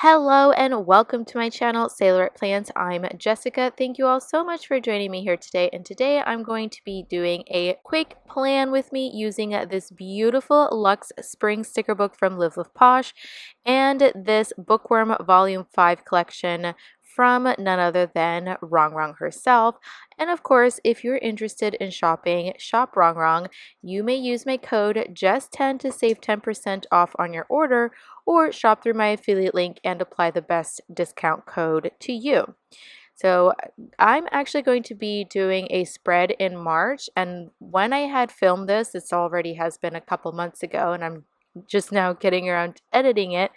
Hello and welcome to my channel, Sailorette.Plans. I'm Jessica. Thank you all so much for joining me here today. And today I'm going to be doing a quick plan with me using this beautiful Luxe Spring sticker book from Live With Posh and this Bookworm Volume 5 collection from none other than Rongrong herself. And of course, if you're interested in shopping, shop Rongrong. You may use my code JESS10 to save 10% off on your order, or shop through my affiliate link and apply the best discount code to you. So I'm actually going to be doing a spread in March, and when I had filmed this already has been a couple months ago, and I'm just now getting around to editing it,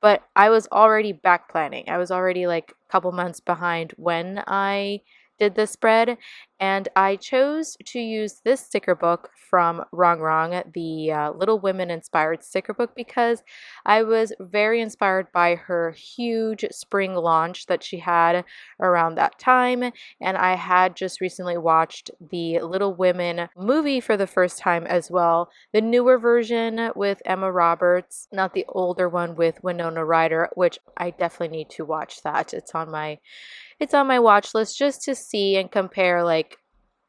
but I was already back planning. I was already like a couple months behind when I did the spread, and I chose to use this sticker book from Rongrong, the Little Women inspired sticker book, because I was very inspired by her huge spring launch that she had around that time, and I had just recently watched the Little Women movie for the first time as well, the newer version with Emma Roberts, not the older one with Winona Ryder, which I definitely need to watch that. It's on my watch list just to see and compare like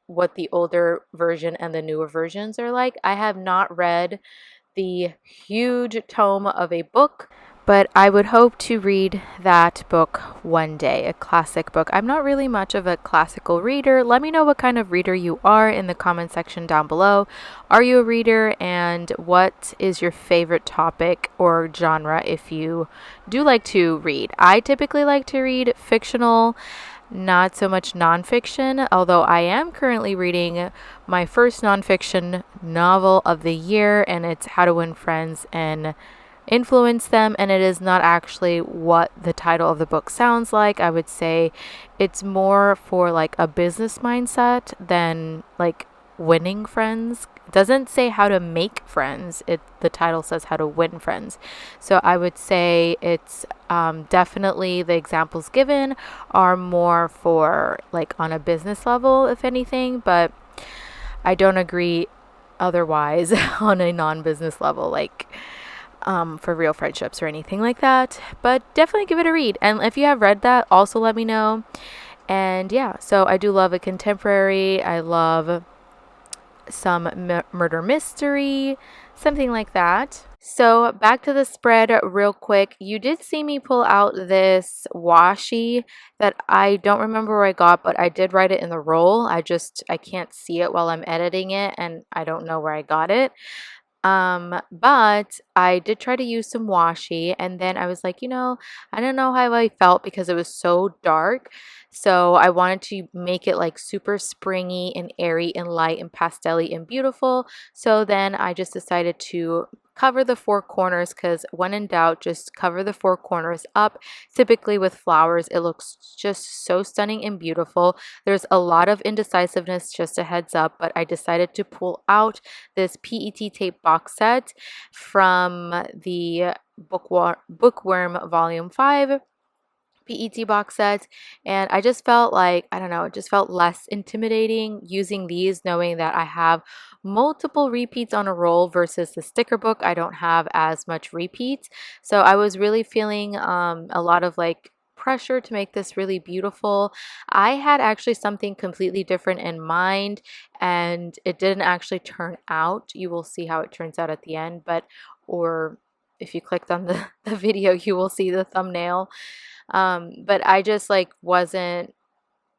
what the older version and the newer versions are like. I have not read the huge tome of a book, but I would hope to read that book one day, a classic book. I'm not really much of a classical reader. Let me know what kind of reader you are in the comment section down below. Are you a reader, and what is your favorite topic or genre if you do like to read? I typically like to read fictional, not so much nonfiction, although I am currently reading my first nonfiction novel of the year, and it's How to Win Friends and Influence Them, and it is not actually what the title of the book sounds like. I would say it's more for like a business mindset than like winning friends. It doesn't say how to make friends. The title says how to win friends. So I would say it's definitely the examples given are more for like on a business level, if anything, but I don't agree otherwise on a non-business level, like for real friendships or anything like that. But definitely give it a read. And if you have read that, also let me know. And yeah, so I do love a contemporary. I love some murder mystery, something like that. So back to the spread real quick. You did see me pull out this washi that I don't remember where I got, but I did write it in the roll. I can't see it while I'm editing it, and I don't know where I got it. But I did try to use some washi, and then I was like, I don't know how I felt because it was so dark. So I wanted to make it like super springy and airy and light and pastel-y and beautiful. So then I just decided to cover the four corners, because when in doubt, just cover the four corners up. Typically with flowers, it looks just so stunning and beautiful. There's a lot of indecisiveness, just a heads up, but I decided to pull out this PET tape box set from the Bookworm Volume 5 PET box set, and I just felt like, I don't know, it just felt less intimidating using these, knowing that I have multiple repeats on a roll versus the sticker book. I don't have as much repeats, so I was really feeling a lot of like pressure to make this really beautiful. I had actually something completely different in mind, and it didn't actually turn out. You will see how it turns out at the end, or if you clicked on the video, you will see the thumbnail. But I just like wasn't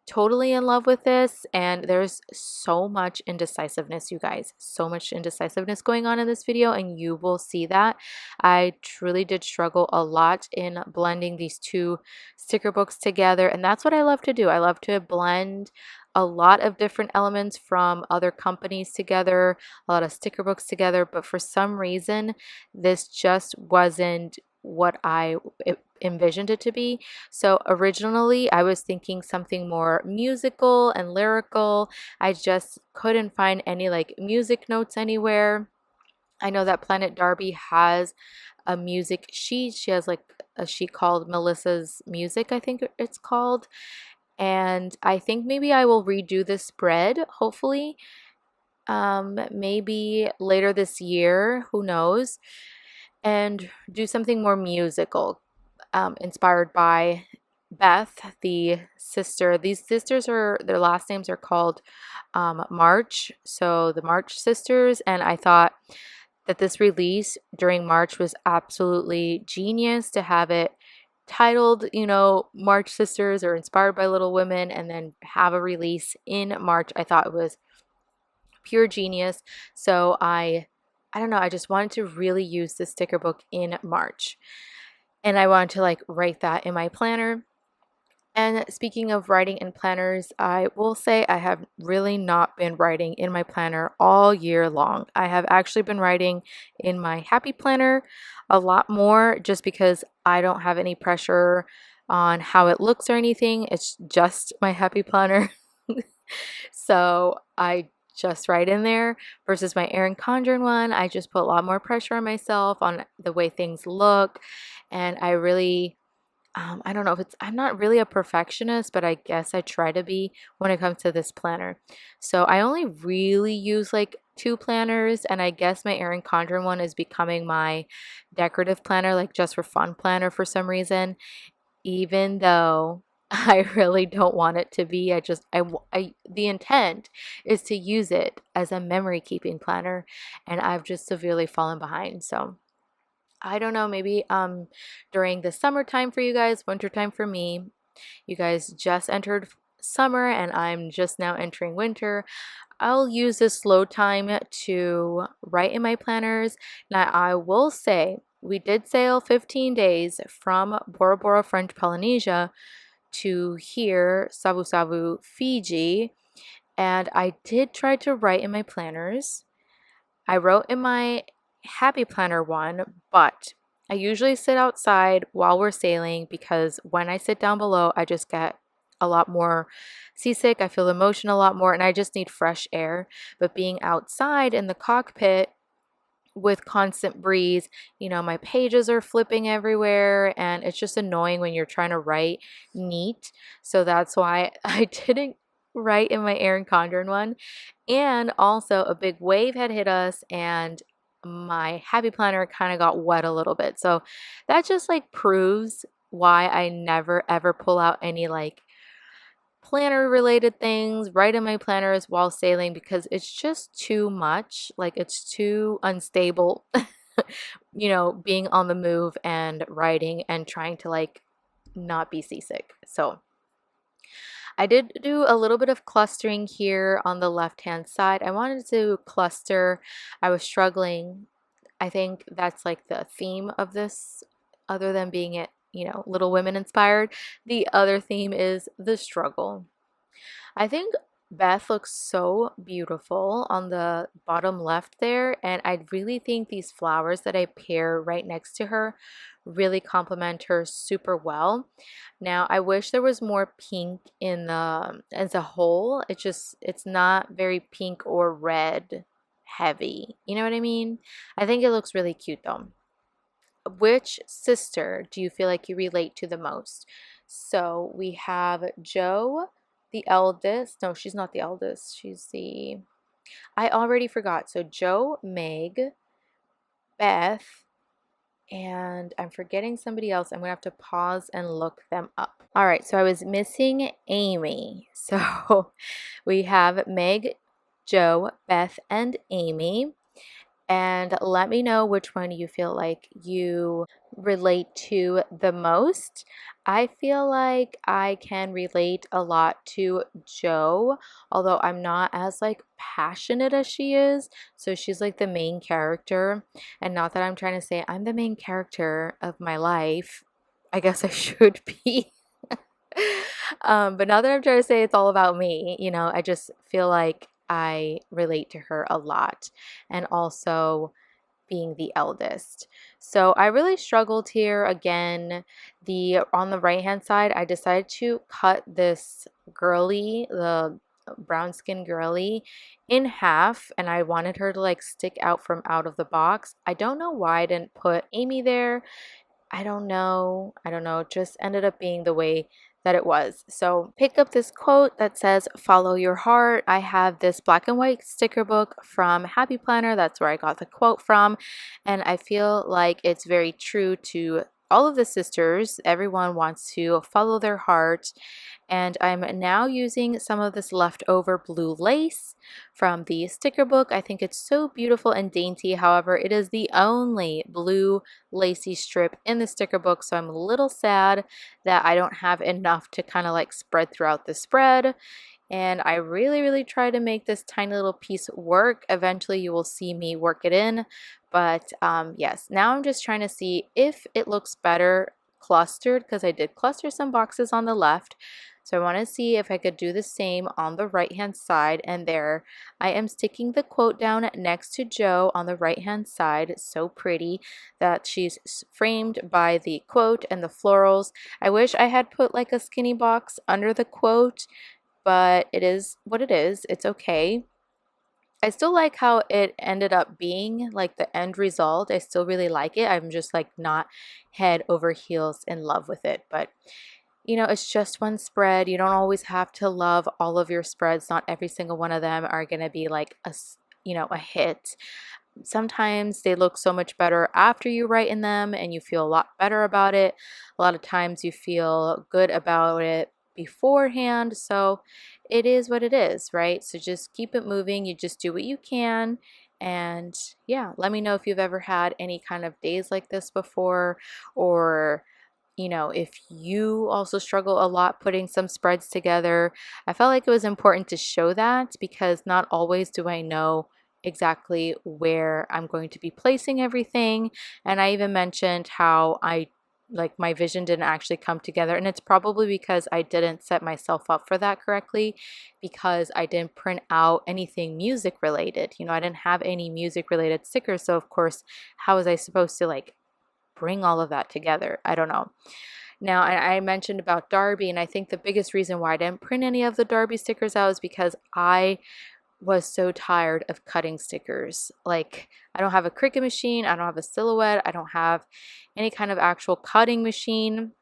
totally in love with this, and there's so much indecisiveness, you guys, so much indecisiveness going on in this video, and you will see that I truly did struggle a lot in blending these two sticker books together. And that's what I love to do. I love to blend a lot of different elements from other companies together, a lot of sticker books together, but for some reason this just wasn't what I envisioned it to be. So originally I was thinking something more musical and lyrical. I just couldn't find any like music notes anywhere. I know that Planet Darby has a music sheet. She has like a sheet called Melissa's Music, I think it's called. And I think maybe I will redo this spread, hopefully. Maybe later this year, who knows, and do something more musical. inspired by Beth, the sister. These sisters are, their last names are called March. So the March sisters. And I thought that this release during March was absolutely genius to have it titled, you know, March Sisters or inspired by Little Women, and then have a release in March. I thought it was pure genius. So I don't know, I just wanted to really use this sticker book in March. And I wanted to like write that in my planner. And speaking of writing in planners, I will say I have really not been writing in my planner all year long. I have actually been writing in my happy planner a lot more just because I don't have any pressure on how it looks or anything. It's just my happy planner. So I just write in there versus my Erin Condren one. I just put a lot more pressure on myself on the way things look. And I really I don't know if it's, I'm not really a perfectionist, but I guess I try to be when it comes to this planner. So I only really use like 2 planners, and I guess my Erin Condren one is becoming my decorative planner, like just for fun planner for some reason, even though I really don't want it to be. The intent is to use it as a memory keeping planner, and I've just severely fallen behind. So I don't know, maybe during the summertime for you guys, wintertime for me. You guys just entered summer and I'm just now entering winter. I'll use this slow time to write in my planners. Now, I will say we did sail 15 days from Bora Bora, French Polynesia to here, Savu Savu, Fiji, and I did try to write in my planners. I wrote in my happy planner one, but I usually sit outside while we're sailing because when I sit down below, I just get a lot more seasick. I feel emotion a lot more and I just need fresh air. But being outside in the cockpit with constant breeze, you know, my pages are flipping everywhere and it's just annoying when you're trying to write neat. So that's why I didn't write in my Erin Condren one. And also a big wave had hit us and my happy planner kind of got wet a little bit. So that just like proves why I never ever pull out any like planner related things right in my planners while sailing because it's just too much. Like it's too unstable, you know, being on the move and writing and trying to like not be seasick. So I did do a little bit of clustering here on the left hand side. I wanted to cluster. I was struggling. I think that's like the theme of this, other than being it, you know, Little Women inspired. The other theme is the struggle. I think Beth looks so beautiful on the bottom left there, and I really think these flowers that I pair right next to her really complement her super well. Now, I wish there was more pink in the as a whole. It's not very pink or red heavy. You know what I mean? I think it looks really cute though. Which sister do you feel like you relate to the most? So we have Jo, the eldest. No, she's not the eldest. She's the, I already forgot. So Jo, Meg, Beth, and I'm forgetting somebody else. I'm gonna have to pause and look them up. All right, so I was missing Amy. So we have Meg, Jo, Beth, and Amy. And let me know which one you feel like you relate to the most. I feel like I can relate a lot to Jo, although I'm not as like passionate as she is. So she's like the main character. And not that I'm trying to say I'm the main character of my life. I guess I should be. But now that I'm trying to say it's all about me, you know, I just feel like I relate to her a lot. And also being the eldest. So I really struggled here. Again, on the right hand side, I decided to cut this girly, the brown skin girly, in half, and I wanted her to like stick out from out of the box. I don't know why I didn't put Amy there. I don't know. It just ended up being the way that it was. So pick up this quote that says, follow your heart. I have this black and white sticker book from Happy Planner. That's where I got the quote from. And I feel like it's very true to all of the sisters, everyone wants to follow their heart, and I'm now using some of this leftover blue lace from the sticker book. I think it's so beautiful and dainty. However, it is the only blue lacy strip in the sticker book, so I'm a little sad that I don't have enough to kind of like spread throughout the spread. And I really try to make this tiny little piece work. Eventually you will see me work it in, but yes, now I'm just trying to see if it looks better clustered, because I did cluster some boxes on the left. So I want to see if I could do the same on the right hand side, and there I am sticking the quote down next to Jo on the right hand side. It's so pretty that she's framed by the quote and the florals. I wish I had put like a skinny box under the quote, but it is what it is. It's okay. I still like how it ended up being, like the end result. I still really like it. I'm just like not head over heels in love with it. But you know, it's just one spread. You don't always have to love all of your spreads. Not every single one of them are going to be like you know, a hit. Sometimes they look so much better after you write in them and you feel a lot better about it. A lot of times you feel good about it beforehand. So it is what it is, right? So just keep it moving. You just do what you can. And yeah, let me know if you've ever had any kind of days like this before, or you know, if you also struggle a lot putting some spreads together. I felt like it was important to show that because not always do I know exactly where I'm going to be placing everything. And I even mentioned how like my vision didn't actually come together, and it's probably because I didn't set myself up for that correctly, because I didn't print out anything music related. You know, I didn't have any music related stickers, so of course, how was I supposed to like bring all of that together? I don't know. Now, I mentioned about Darby, and I think the biggest reason why I didn't print any of the Darby stickers out is because I was so tired of cutting stickers. Like, I don't have a Cricut machine, I don't have a Silhouette, I don't have any kind of actual cutting machine.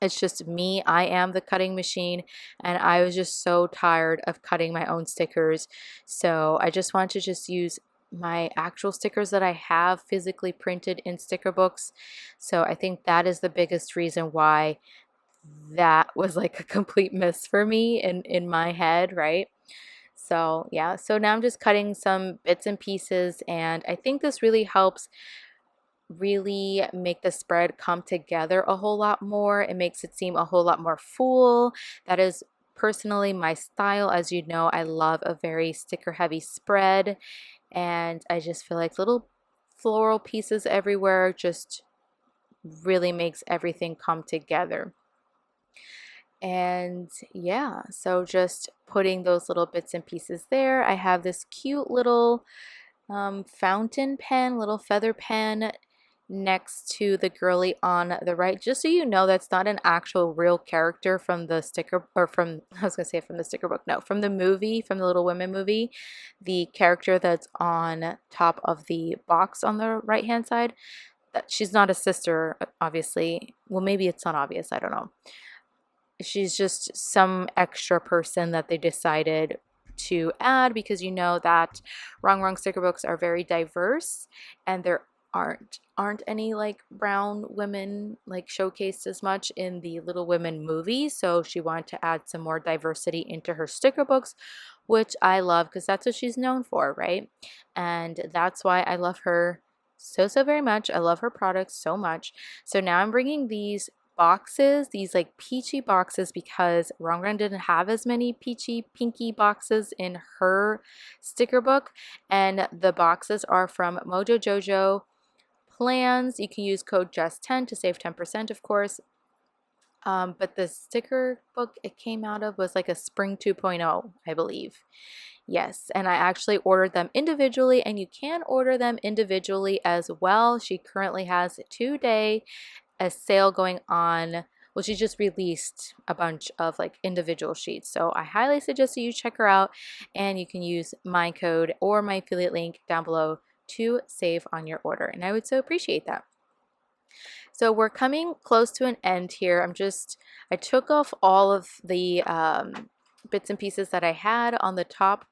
It's just me. I am the cutting machine, and I was just so tired of cutting my own stickers. So I just want to just use my actual stickers that I have physically printed in sticker books. So I think that is the biggest reason why that was like a complete miss for me in my head, right? So yeah, so now I'm just cutting some bits and pieces, and I think this really helps really make the spread come together a whole lot more. It makes it seem a whole lot more full. That is personally my style. As you know, I love a very sticker heavy spread, and I just feel like little floral pieces everywhere just really makes everything come together. And yeah, so just putting those little bits and pieces there. I have this cute little fountain pen, little feather pen next to the girly on the right. Just so you know, that's not an actual real character from the sticker, or from, I was gonna say from the sticker book, no, from the movie, from the Little Women movie. The character that's on top of the box on the right hand side, that she's not a sister, obviously. Well, maybe it's not obvious, I don't know. She's just some extra person that they decided to add, because you know that Rongrong sticker books are very diverse, and there aren't any like brown women like showcased as much in the Little Women movie. So she wanted to add some more diversity into her sticker books, which I love because that's what she's known for, right? And that's why I love her so very much. I love her products so much. So now I'm bringing these boxes, these like peachy boxes, because Rongrong didn't have as many peachy pinky boxes in her sticker book, and the boxes are from Mojo Jojo Plans. You can use code JESS10 to save 10%, of course. But the sticker book it came out of was like a Spring 2.0, I believe. Yes, and I actually ordered them individually, and you can order them individually as well. She currently has today a sale going on. Well, she just released a bunch of like individual sheets, so I highly suggest that you check her out, and you can use my code or my affiliate link down below to save on your order, and I would so appreciate that. So we're coming close to an end here. I took off all of the bits and pieces that I had on the top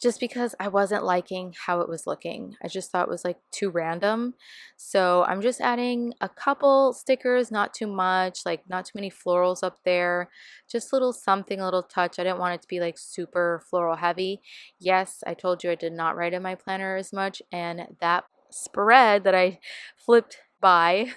just because I wasn't liking how it was looking. I just thought it was like too random. So I'm just adding a couple stickers, not too much, like not too many florals up there, just a little something, a little touch. I didn't want it to be like super floral heavy. Yes, I told you I did not write in my planner as much, and that spread that I flipped by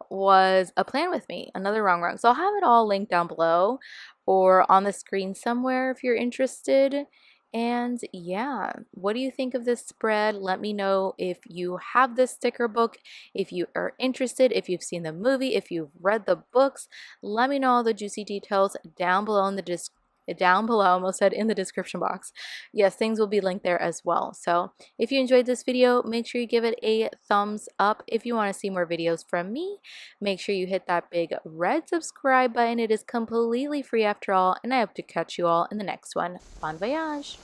was a plan with me, another Rongrong. So I'll have it all linked down below or on the screen somewhere if you're interested. And yeah, what do you think of this spread? Let me know if you have this sticker book, if you are interested, if you've seen the movie, if you've read the books. Let me know all the juicy details down below in the I almost said in the description box. Yes, things will be linked there as well. So if you enjoyed this video, make sure you give it a thumbs up. If you want to see more videos from me, make sure you hit that big red subscribe button. It is completely free after all, and I hope to catch you all in the next one. Bon voyage!